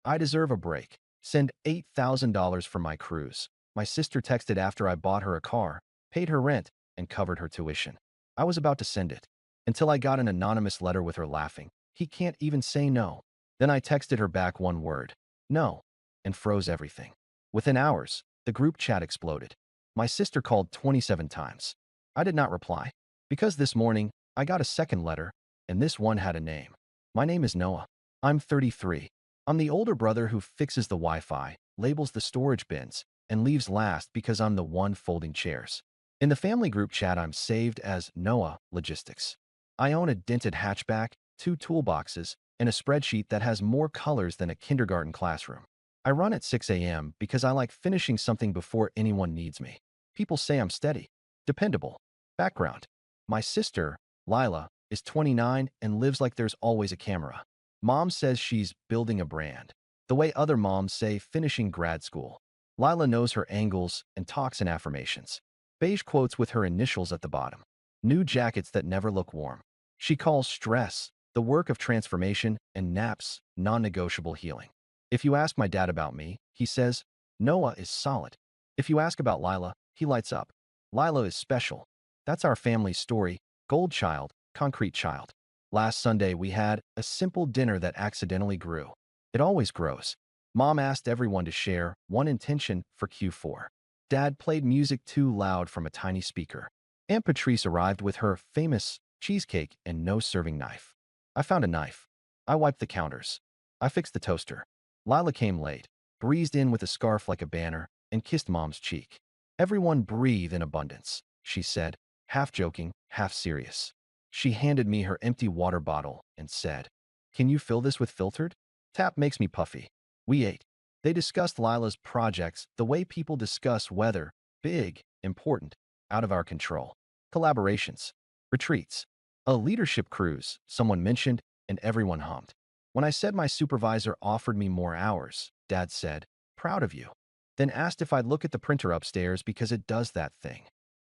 I deserve a break. Send $8,000 for my cruise. My sister texted after I bought her a car, paid her rent, and covered her tuition. I was about to send it, until I got an anonymous letter with her laughing. He can't even say no. Then I texted her back one word, no, and froze everything. Within hours, the group chat exploded. My sister called 27 times. I did not reply, because this morning, I got a second letter, and this one had a name. My name is Noah. I'm 33. I'm the older brother who fixes the Wi-Fi, labels the storage bins, and leaves last because I'm the one folding chairs. In the family group chat, I'm saved as Noah Logistics. I own a dented hatchback, 2 toolboxes, and a spreadsheet that has more colors than a kindergarten classroom. I run at 6 a.m. because I like finishing something before anyone needs me. People say I'm steady, dependable. Background. My sister, Lila, is 29 and lives like there's always a camera. Mom says she's building a brand, the way other moms say finishing grad school. Lila knows her angles and talks in affirmations. Beige quotes with her initials at the bottom. New jackets that never look warm. She calls stress the work of transformation and naps non-negotiable healing. If you ask my dad about me, he says, Noah is solid. If you ask about Lila, he lights up. Lila is special. That's our family's story. Gold child, concrete child. Last Sunday, we had a simple dinner that accidentally grew. It always grows. Mom asked everyone to share one intention for Q4. Dad played music too loud from a tiny speaker. Aunt Patrice arrived with her famous cheesecake and no serving knife. I found a knife. I wiped the counters. I fixed the toaster. Lila came late, breezed in with a scarf like a banner, and kissed Mom's cheek. Everyone breathe in abundance, she said, half joking, half serious. She handed me her empty water bottle and said, Can you fill this with filtered? Tap makes me puffy. We ate. They discussed Lila's projects the way people discuss weather, big, important, out of our control. Collaborations. Retreats. A leadership cruise, someone mentioned, and everyone hummed. When I said my supervisor offered me more hours, Dad said, Proud of you. Then asked if I'd look at the printer upstairs because it does that thing.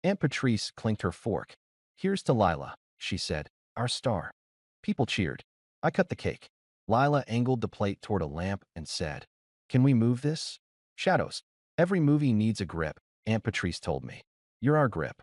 Aunt Patrice clinked her fork. Here's to Lila, she said, our star. People cheered. I cut the cake. Lila angled the plate toward a lamp and said, Can we move this? Shadows. Every movie needs a grip, Aunt Patrice told me. You're our grip.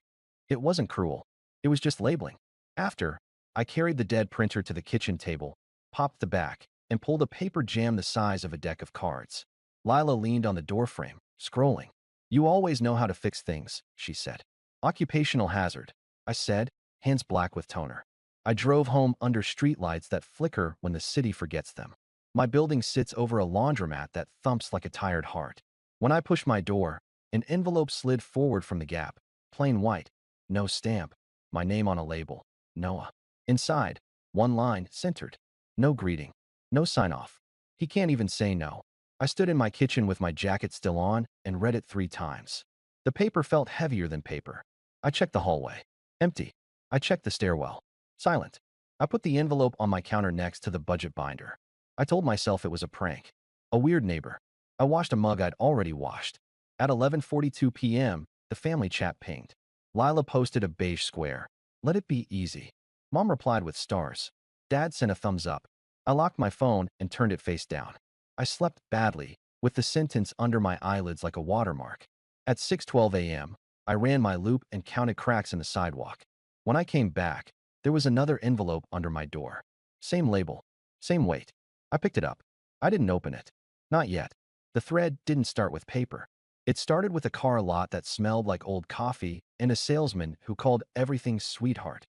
It wasn't cruel. It was just labeling. After, I carried the dead printer to the kitchen table, popped the back, and pulled a paper jam the size of a deck of cards. Lila leaned on the doorframe, scrolling. You always know how to fix things, she said. Occupational hazard, I said, hands black with toner. I drove home under streetlights that flicker when the city forgets them. My building sits over a laundromat that thumps like a tired heart. When I pushed my door, an envelope slid forward from the gap, plain white, no stamp, my name on a label, Noah. Inside, one line, centered. No greeting, no sign-off. He can't even say no. I stood in my kitchen with my jacket still on and read it 3 times. The paper felt heavier than paper. I checked the hallway. Empty. I checked the stairwell. Silent. I put the envelope on my counter next to the budget binder. I told myself it was a prank. A weird neighbor. I washed a mug I'd already washed. At 11:42 p.m., the family chat pinged. Lila posted a beige square. Let it be easy. Mom replied with stars. Dad sent a thumbs up. I locked my phone and turned it face down. I slept badly, with the sentence under my eyelids like a watermark. At 6:12 a.m., I ran my loop and counted cracks in the sidewalk. When I came back, there was another envelope under my door. Same label, same weight. I picked it up. I didn't open it. Not yet. The thread didn't start with paper. It started with a car lot that smelled like old coffee and a salesman who called everything sweetheart.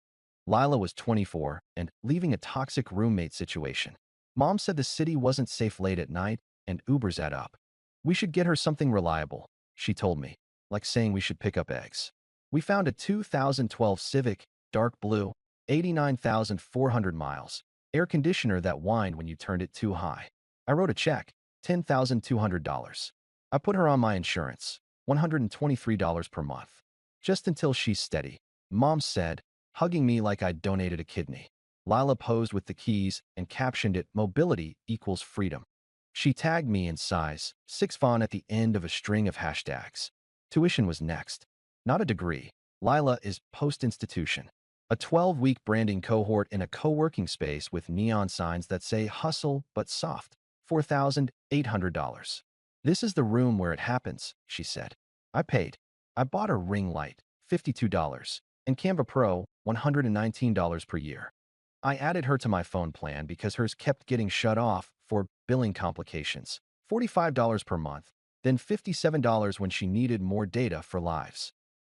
Lila was 24 and leaving a toxic roommate situation. Mom said the city wasn't safe late at night and Ubers add up. We should get her something reliable, she told me, like saying we should pick up eggs. We found a 2012 Civic, dark blue, 89,400 miles, air conditioner that whined when you turned it too high. I wrote a check, $10,200. I put her on my insurance, $123 per month. Just until she's steady, Mom said, hugging me like I'd donated a kidney. Lila posed with the keys and captioned it, Mobility equals freedom. She tagged me in size 6 font at the end of a string of hashtags. Tuition was next. Not a degree. Lila is post-institution. A 12-week branding cohort in a co-working space with neon signs that say hustle but soft. $4,800. This is the room where it happens, she said. I paid. I bought a ring light, $52, and Canva Pro, $119 per year. I added her to my phone plan because hers kept getting shut off for billing complications, $45 per month, then $57 when she needed more data for lives.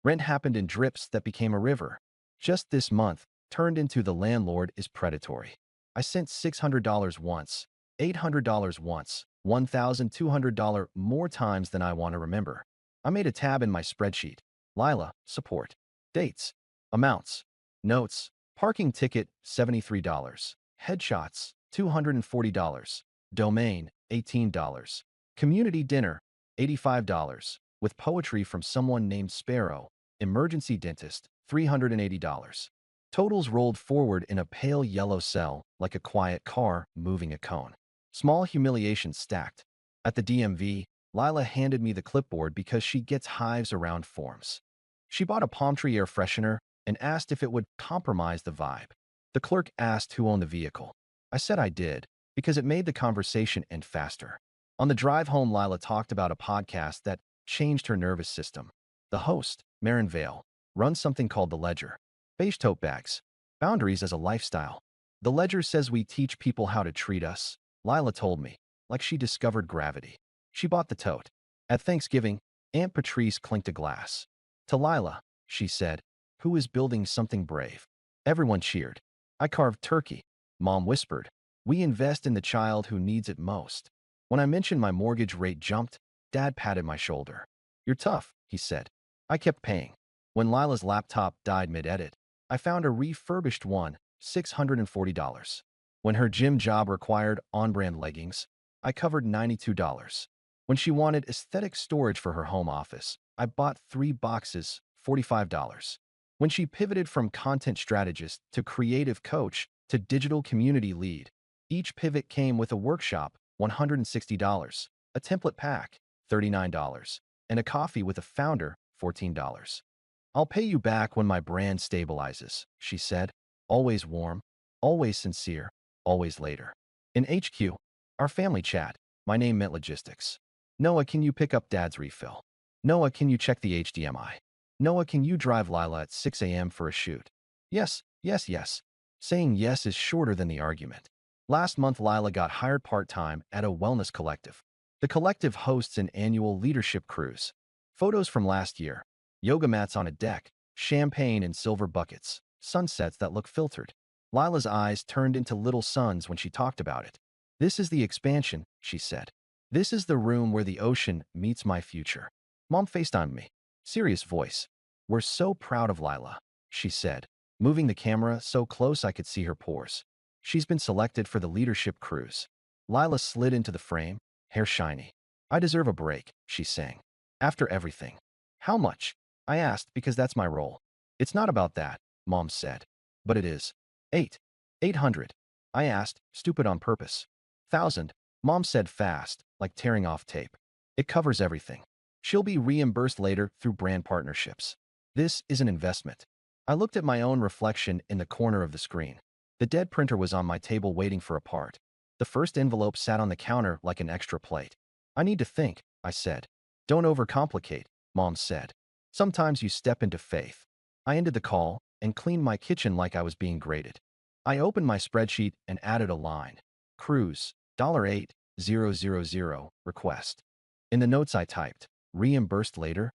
Rent happened in drips that became a river. Just this month, turned into the landlord is predatory. I sent $600 once, $800 once, $1,200 more times than I want to remember. I made a tab in my spreadsheet. Lila, support. Dates. Amounts. Notes. Parking ticket, $73. Headshots, $240. Domain, $18. Community dinner, $85. With poetry from someone named Sparrow. Emergency dentist, $380. Totals rolled forward in a pale yellow cell, like a quiet car moving a cone. Small humiliations stacked. At the DMV, Lila handed me the clipboard because she gets hives around forms. She bought a palm tree air freshener and asked if it would compromise the vibe. The clerk asked who owned the vehicle. I said I did, because it made the conversation end faster. On the drive home, Lila talked about a podcast that changed her nervous system. The host, Marin Vale, runs something called The Ledger. Beige tote bags. Boundaries as a lifestyle. The Ledger says we teach people how to treat us, Lila told me, like she discovered gravity. She bought the tote. At Thanksgiving, Aunt Patrice clinked a glass. To Lila, she said, who is building something brave. Everyone cheered. I carved turkey. Mom whispered, we invest in the child who needs it most. When I mentioned my mortgage rate jumped, Dad patted my shoulder. You're tough, he said. I kept paying. When Lila's laptop died mid-edit, I found a refurbished one, $640. When her gym job required on-brand leggings, I covered $92. When she wanted aesthetic storage for her home office, I bought 3 boxes, $45. When she pivoted from content strategist to creative coach to digital community lead, each pivot came with a workshop, $160, a template pack, $39, and a coffee with a founder, $14. I'll pay you back when my brand stabilizes, she said. Always warm, always sincere, always later. In HQ, our family chat, my name meant logistics. Noah, can you pick up Dad's refill? Noah, can you check the HDMI? Noah, can you drive Lila at 6 a.m. for a shoot? Yes, yes, yes. Saying yes is shorter than the argument. Last month, Lila got hired part-time at a wellness collective. The collective hosts an annual leadership cruise. Photos from last year. Yoga mats on a deck, champagne in silver buckets, sunsets that look filtered. Lila's eyes turned into little suns when she talked about it. This is the expansion, she said. This is the room where the ocean meets my future. Mom FaceTimed me. Serious voice. We're so proud of Lila, she said, moving the camera so close I could see her pores. She's been selected for the leadership cruise. Lila slid into the frame, hair shiny. I deserve a break, she sang. After everything. How much? I asked because that's my role. It's not about that, Mom said. But it is. 800. I asked, stupid on purpose. 1,000. Mom said fast, like tearing off tape. It covers everything. She'll be reimbursed later through brand partnerships. This is an investment. I looked at my own reflection in the corner of the screen. The dead printer was on my table waiting for a part. The first envelope sat on the counter like an extra plate. I need to think, I said. Don't overcomplicate, Mom said. Sometimes you step into faith. I ended the call and cleaned my kitchen like I was being graded. I opened my spreadsheet and added a line. Cruise, $8,000, request. In the notes I typed, reimbursed later.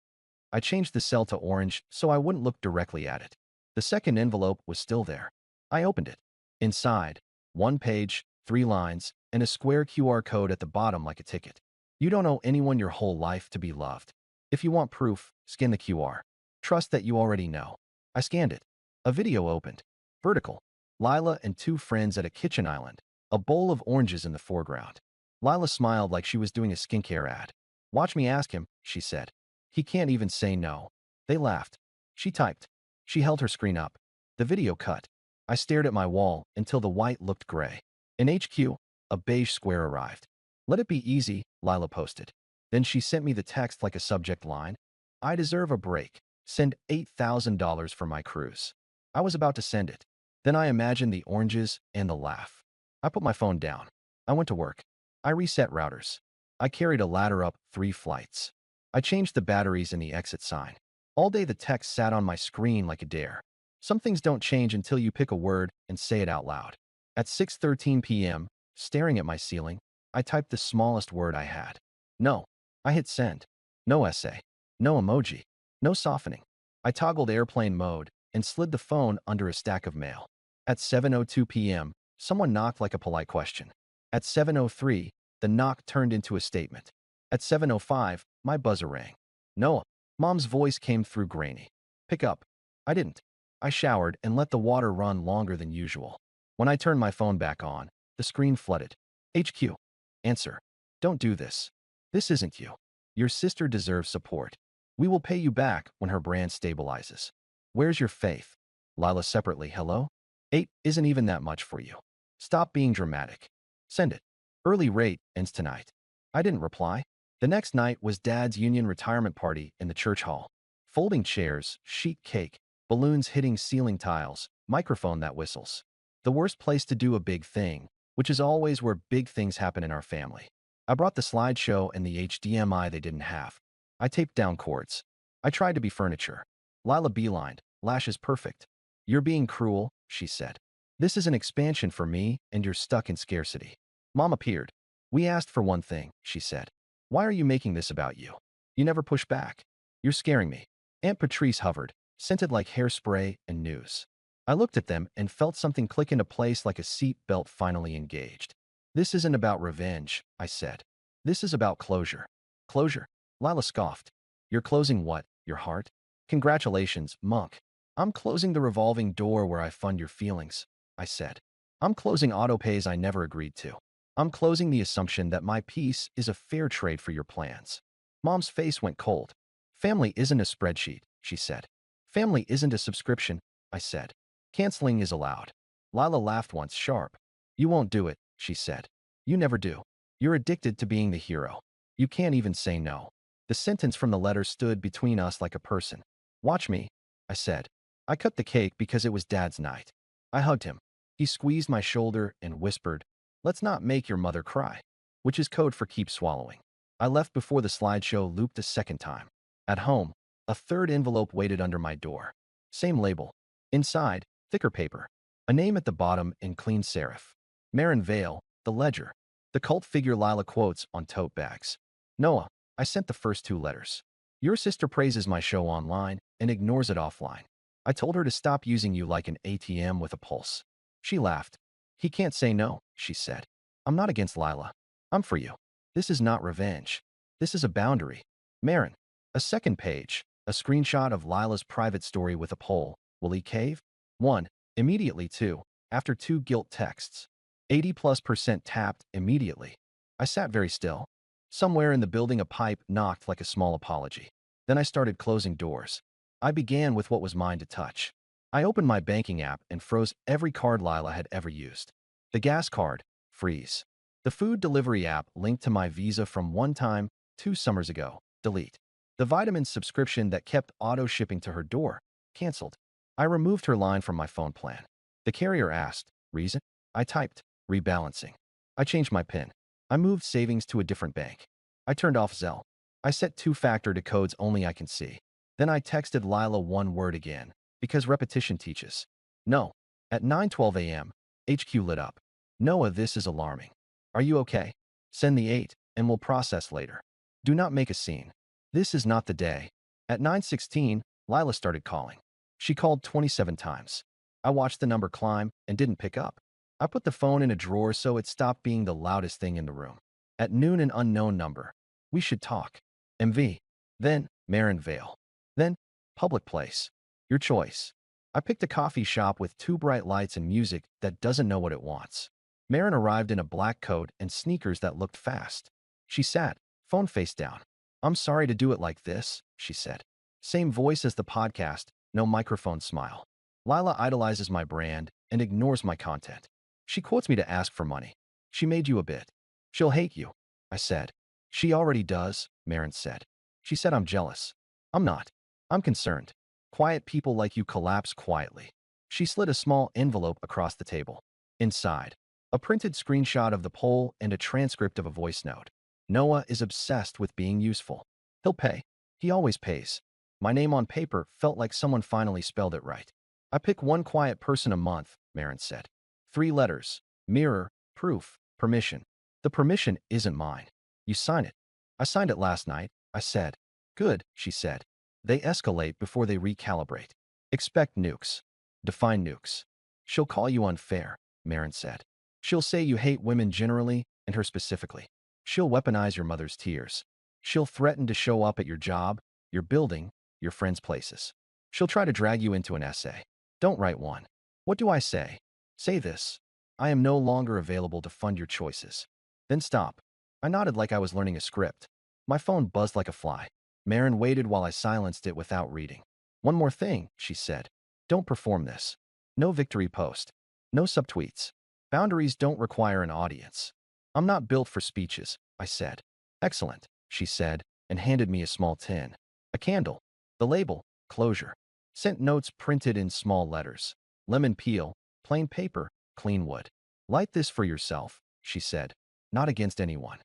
I changed the cell to orange so I wouldn't look directly at it. The second envelope was still there. I opened it. Inside, 1 page, 3 lines, and a square QR code at the bottom like a ticket. You don't owe anyone your whole life to be loved. If you want proof, scan the QR. Trust that you already know. I scanned it. A video opened. Vertical. Lila and 2 friends at a kitchen island. A bowl of oranges in the foreground. Lila smiled like she was doing a skincare ad. Watch me ask him, she said. He can't even say no. They laughed. She typed. She held her screen up. The video cut. I stared at my wall until the white looked gray. In HQ, a beige square arrived. Let it be easy, Lila posted. Then she sent me the text like a subject line. I deserve a break. Send $8,000 for my cruise. I was about to send it. Then I imagined the oranges and the laugh. I put my phone down. I went to work. I reset routers. I carried a ladder up 3 flights. I changed the batteries in the exit sign. All day the text sat on my screen like a dare. Some things don't change until you pick a word and say it out loud. At 6:13 p.m., staring at my ceiling, I typed the smallest word I had. No. I hit send. No essay. No emoji. No softening. I toggled airplane mode and slid the phone under a stack of mail. At 7:02 p.m., someone knocked like a polite question. At 7:03, the knock turned into a statement. At 7:05, my buzzer rang. Noah. Mom's voice came through grainy. Pick up. I didn't. I showered and let the water run longer than usual. When I turned my phone back on, the screen flooded. HQ. Answer. Don't do this. This isn't you. Your sister deserves support. We will pay you back when her brand stabilizes. Where's your faith? Lila separately, hello? 8 isn't even that much for you. Stop being dramatic. Send it. Early rate ends tonight. I didn't reply. The next night was Dad's union retirement party in the church hall. Folding chairs, sheet cake, balloons hitting ceiling tiles, microphone that whistles. The worst place to do a big thing, which is always where big things happen in our family. I brought the slideshow and the HDMI they didn't have. I taped down cords. I tried to be furniture. Lila beelined, lashes perfect. You're being cruel, she said. This is an expansion for me, and you're stuck in scarcity. Mom appeared. We asked for one thing, she said. Why are you making this about you? You never push back. You're scaring me. Aunt Patrice hovered, scented like hairspray and news. I looked at them and felt something click into place like a seat belt finally engaged. This isn't about revenge, I said. This is about closure. Closure? Lila scoffed. You're closing what? Your heart? Congratulations, monk. I'm closing the revolving door where I fund your feelings, I said. I'm closing autopays I never agreed to. I'm closing the assumption that my peace is a fair trade for your plans. Mom's face went cold. Family isn't a spreadsheet, she said. Family isn't a subscription, I said. Canceling is allowed. Lila laughed once sharp. You won't do it, she said. You never do. You're addicted to being the hero. You can't even say no. The sentence from the letter stood between us like a person. Watch me, I said. I cut the cake because it was Dad's night. I hugged him. He squeezed my shoulder and whispered, let's not make your mother cry, which is code for keep swallowing. I left before the slideshow looped a second time. At home, a third envelope waited under my door. Same label. Inside, thicker paper. A name at the bottom in clean serif. Marin Vale, the ledger. The cult figure Lila quotes on tote bags. Noah, I sent the first 2 letters. Your sister praises my show online and ignores it offline. I told her to stop using you like an ATM with a pulse. She laughed. He can't say no, she said. I'm not against Lila. I'm for you. This is not revenge. This is a boundary. Marin. A second page. A screenshot of Lila's private story with a poll. Will he cave? 1. Immediately 2. After 2 guilt texts. 80+% tapped immediately. I sat very still. Somewhere in the building a pipe knocked like a small apology. Then I started closing doors. I began with what was mine to touch. I opened my banking app and froze every card Lila had ever used. The gas card, freeze. The food delivery app linked to my Visa from one time 2 summers ago, delete. The vitamins subscription that kept auto-shipping to her door, canceled. I removed her line from my phone plan. The carrier asked, reason? I typed, rebalancing. I changed my PIN. I moved savings to a different bank. I turned off Zelle. I set 2-factor to codes only I can see. Then I texted Lila one word again, because repetition teaches. No. At 9:12 a.m., HQ lit up. Noah, this is alarming. Are you okay? Send the 8, and we'll process later. Do not make a scene. This is not the day. At 9:16, Lila started calling. She called 27 times. I watched the number climb and didn't pick up. I put the phone in a drawer so it stopped being the loudest thing in the room. At noon, an unknown number. We should talk. MV. Then, Marin Vale. Then, public place. Your choice. I picked a coffee shop with 2 bright lights and music that doesn't know what it wants. Marin arrived in a black coat and sneakers that looked fast. She sat, phone face down. I'm sorry to do it like this, she said. Same voice as the podcast, no microphone smile. Lila idolizes my brand and ignores my content. She quotes me to ask for money. She made you a bit. She'll hate you, I said. She already does, Marin said. She said I'm jealous. I'm not. I'm concerned. Quiet people like you collapse quietly. She slid a small envelope across the table. Inside. A printed screenshot of the poll and a transcript of a voice note. Noah is obsessed with being useful. He'll pay. He always pays. My name on paper felt like someone finally spelled it right. I pick one quiet person a month, Marin said. 3 letters. Mirror, proof, permission. The permission isn't mine. You sign it. I signed it last night, I said. Good, she said. They escalate before they recalibrate. Expect nukes. Define nukes. She'll call you unfair, Marin said. She'll say you hate women generally and her specifically. She'll weaponize your mother's tears. She'll threaten to show up at your job, your building, your friends' places. She'll try to drag you into an essay. Don't write one. What do I say? Say this. I am no longer available to fund your choices. Then stop. I nodded like I was learning a script. My phone buzzed like a fly. Marin waited while I silenced it without reading. One more thing, she said. Don't perform this. No victory post. No subtweets. Boundaries don't require an audience. I'm not built for speeches, I said. Excellent, she said, and handed me a small tin. A candle. The label, closure. Sent notes printed in small letters. Lemon peel, plain paper, clean wood. Light this for yourself, she said. Not against anyone.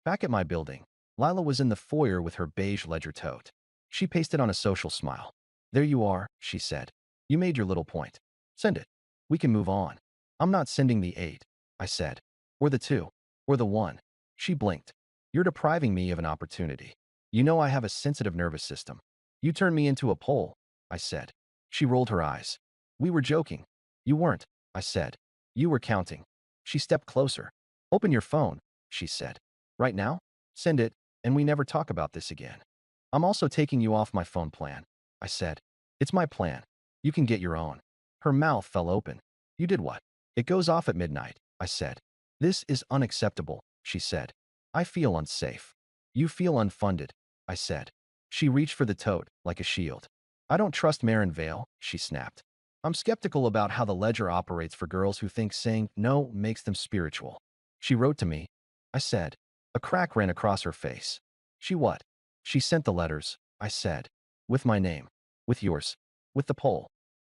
Back at my building, Lila was in the foyer with her beige ledger tote. She pasted on a social smile. There you are, she said. You made your little point. Send it. We can move on. I'm not sending the 8, I said. Or the 2. Or the 1. She blinked. You're depriving me of an opportunity. You know I have a sensitive nervous system. You turned me into a pole, I said. She rolled her eyes. We were joking. You weren't, I said. You were counting. She stepped closer. Open your phone, she said. Right now? Send it, and we never talk about this again. I'm also taking you off my phone plan, I said. It's my plan. You can get your own. Her mouth fell open. You did what? It goes off at midnight, I said. This is unacceptable, she said. I feel unsafe. You feel unfunded, I said. She reached for the tote, like a shield. I don't trust Marin Vale, she snapped. I'm skeptical about how the ledger operates for girls who think saying no makes them spiritual. She wrote to me. I said. A crack ran across her face. She what? She sent the letters, I said. With my name. With yours. With the poll.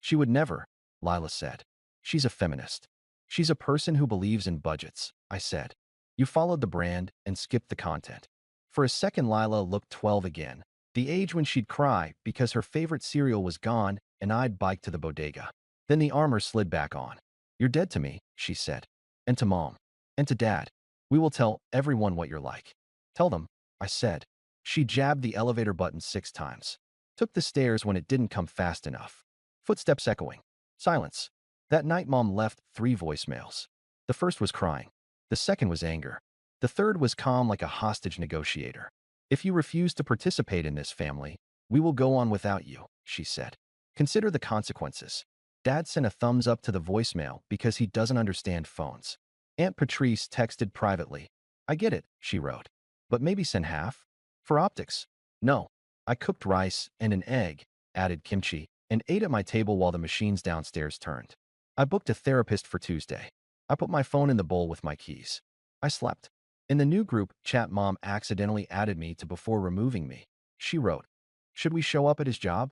She would never, Lila said. She's a feminist. She's a person who believes in budgets, I said. You followed the brand and skipped the content. For a second, Lila looked 12 again, the age when she'd cry because her favorite cereal was gone and I'd bike to the bodega. Then the armor slid back on. You're dead to me, she said. And to Mom. And to Dad. We will tell everyone what you're like. Tell them, I said. She jabbed the elevator button 6 times. Took the stairs when it didn't come fast enough. Footsteps echoing. Silence. That night Mom left 3 voicemails. The first was crying. The second was anger. The third was calm like a hostage negotiator. If you refuse to participate in this family, we will go on without you, she said. Consider the consequences. Dad sent a thumbs up to the voicemail because he doesn't understand phones. Aunt Patrice texted privately. I get it, she wrote. But maybe send half? For optics. No. I cooked rice and an egg, added kimchi, and ate at my table while the machines downstairs turned. I booked a therapist for Tuesday. I put my phone in the bowl with my keys. I slept. In the new group chat, Mom accidentally added me to before removing me. She wrote, should we show up at his job?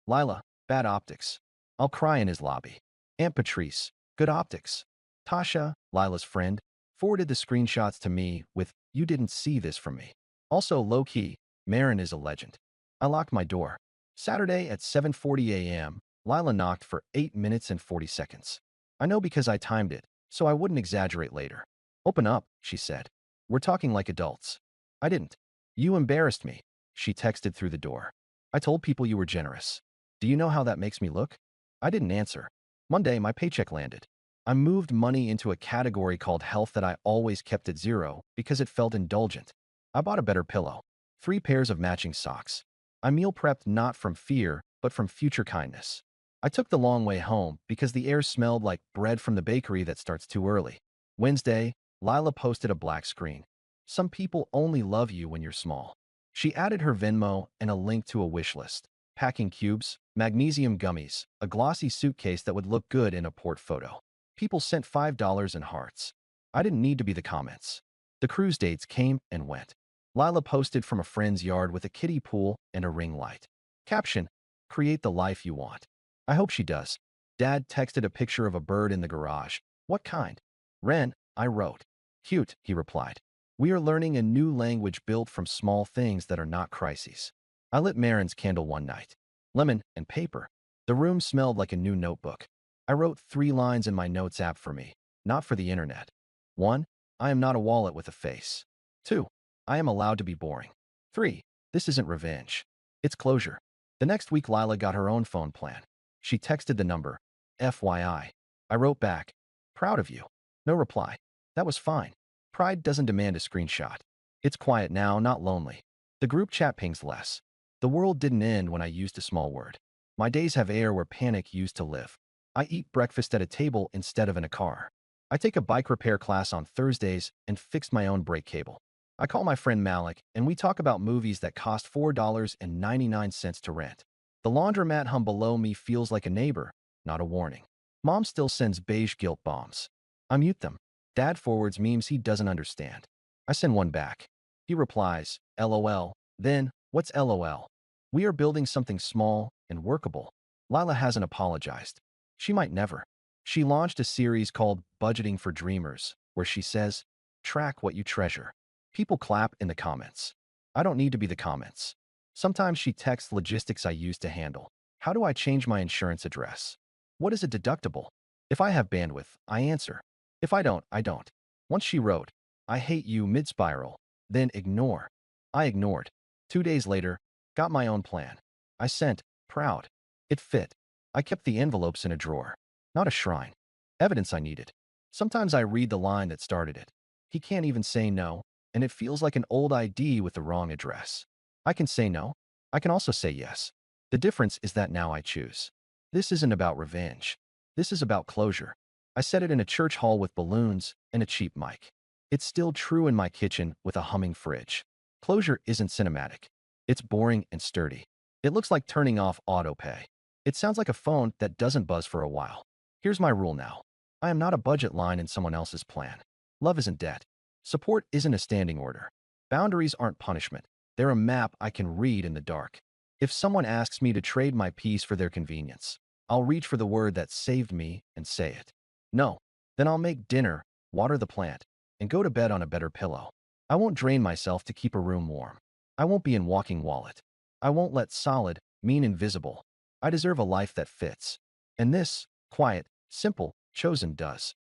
Lila, bad optics. I'll cry in his lobby. Aunt Patrice, good optics. Tasha, Lila's friend, forwarded the screenshots to me with, you didn't see this from me. Also low-key, Marin is a legend. I locked my door. Saturday at 7:40 a.m., Lila knocked for 8 minutes and 40 seconds. I know because I timed it, so I wouldn't exaggerate later. Open up, she said. We're talking like adults. I didn't. You embarrassed me, she texted through the door. I told people you were generous. Do you know how that makes me look? I didn't answer. Monday, my paycheck landed. I moved money into a category called health that I always kept at 0 because it felt indulgent. I bought a better pillow. 3 pairs of matching socks. I meal prepped not from fear, but from future kindness. I took the long way home because the air smelled like bread from the bakery that starts too early. Wednesday, Lila posted a black screen. Some people only love you when you're small. She added her Venmo and a link to a wish list. Packing cubes, magnesium gummies, a glossy suitcase that would look good in a port photo. People sent $5 in hearts. I didn't need to be the comments. The cruise dates came and went. Lila posted from a friend's yard with a kiddie pool and a ring light. Caption, create the life you want. I hope she does. Dad texted a picture of a bird in the garage. What kind? Ren, I wrote. Cute, he replied. We are learning a new language built from small things that are not crises. I lit Marin's candle one night. Lemon and paper. The room smelled like a new notebook. I wrote 3 lines in my notes app for me, not for the internet. 1. I am not a wallet with a face. 2. I am allowed to be boring. 3. This isn't revenge. It's closure. The next week, Lila got her own phone plan. She texted the number, FYI. I wrote back, proud of you. No reply. That was fine. Pride doesn't demand a screenshot. It's quiet now, not lonely. The group chat pings less. The world didn't end when I used a small word. My days have air where panic used to live. I eat breakfast at a table instead of in a car. I take a bike repair class on Thursdays and fix my own brake cable. I call my friend Malik and we talk about movies that cost $4.99 to rent. The laundromat hum below me feels like a neighbor, not a warning. Mom still sends beige guilt bombs. I mute them. Dad forwards memes he doesn't understand. I send one back. He replies, LOL. Then, what's LOL? We are building something small and workable. Lila hasn't apologized. She might never. She launched a series called Budgeting for Dreamers, where she says, track what you treasure. People clap in the comments. I don't need to be the comments. Sometimes she texts logistics I used to handle. How do I change my insurance address? What is a deductible? If I have bandwidth, I answer. If I don't, I don't. Once she wrote, I hate you mid-spiral, then ignore. I ignored. 2 days later, got my own plan. I sent, proud. It fit. I kept the envelopes in a drawer. Not a shrine. Evidence I needed. Sometimes I read the line that started it. He can't even say no, and it feels like an old ID with the wrong address. I can say no. I can also say yes. The difference is that now I choose. This isn't about revenge. This is about closure. I said it in a church hall with balloons and a cheap mic. It's still true in my kitchen with a humming fridge. Closure isn't cinematic. It's boring and sturdy. It looks like turning off autopay. It sounds like a phone that doesn't buzz for a while. Here's my rule now. I am not a budget line in someone else's plan. Love isn't debt. Support isn't a standing order. Boundaries aren't punishment. They're a map I can read in the dark. If someone asks me to trade my peace for their convenience, I'll reach for the word that saved me and say it. No. Then I'll make dinner, water the plant, and go to bed on a better pillow. I won't drain myself to keep a room warm. I won't be in walking wallet. I won't let solid mean invisible. I deserve a life that fits. And this, quiet, simple, chosen does.